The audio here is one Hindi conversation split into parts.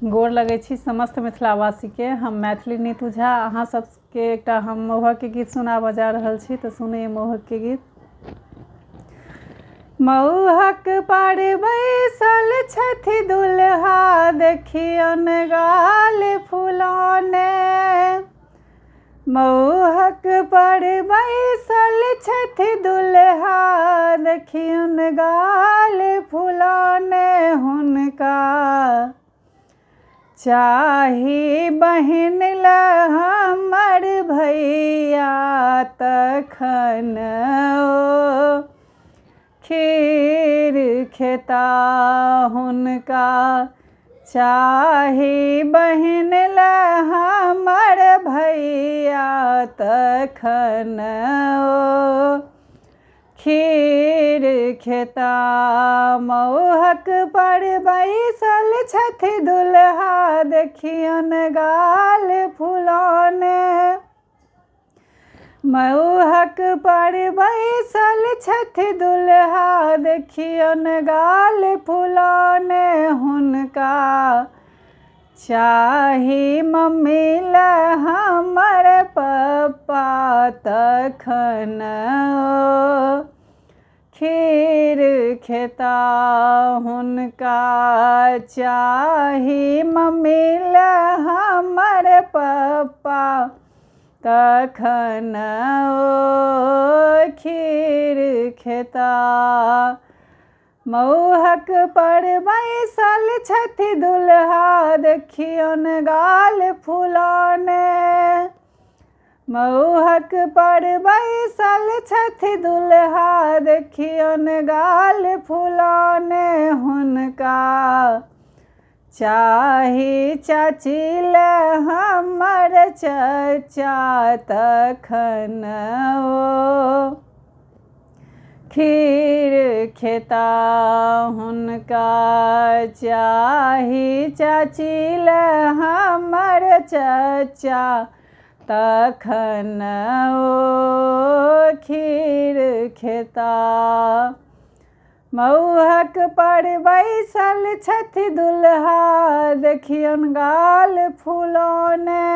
गोर लगै छी समस्त मिथिलावासी के। हम मैथिली नीतू झा अहाँ सबके एकटा हम मोहक के गीत सुनाबऽ जा रहल छी, तऽ सुनिए मोहक के गीत। मौहक पर बैसल छथि दुल्हा, देखियन गाल फुलाने। मौहक पर बैसल छथि दुल्हा, देखियन गाल फुलाने। हुनका चाही बहिन ले हमर भैया, तखन ओ खीर खेता। हुनका चाही बहिन ले हमर भैया, तखन ओ खीर खेता। मौहक पर बैसल छथि दुल्हा, देखियन गाल फुलाने। मौहक पर बैसल छथि दुल्हा, देखियन गाल फुलाने। हुनका चाही मम्मी ले हमर पप्पा, तखन ओ खीर खेता। हुनका चाही मम्मी ले हमर पप्पा, तखन ओ खीर खेता। मौहक पर बैसल छथि दुल्हा, देखियन गाल फुलाने। मौहक पर बैसल छथि दुल्हा, देखियन गाल फुलाने। हुनका चाही चाची ले हमर चचा, तखन ओ खीर खेता। हुनका चाही चाची ले हमर चचा, तखन ओ खीर खेता। मौहक पर बैसल छथि दुल्हा, देखियन गाल फुलाने।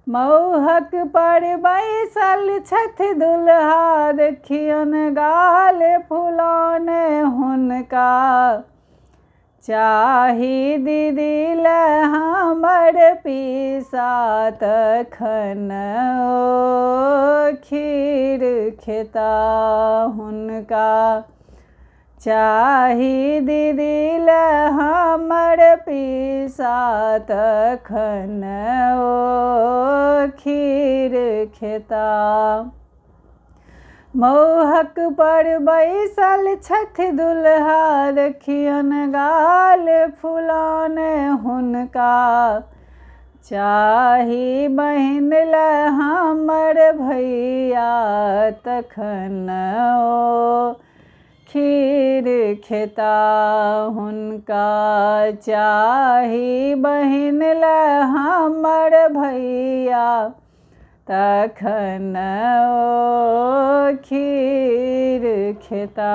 मौहक पर बैसल छथि दुल्हा, देखियन गाल फुलाने। हुनका चाही दीदी ले हमर पीसा, तखन ओ खीर खेता। हुनका चाही दीदी ले हमर पीसा, तखन ओ खीर खेता। मौहक पर बैसल छथि दुल्हा, देखियन गाल फुलाने। हुनका चाही बहिन ले हमर भैया, तखन ओ खीर खेता। हुनका चाही बहिन ले हमर भैया, तखन ओ खीर खेता।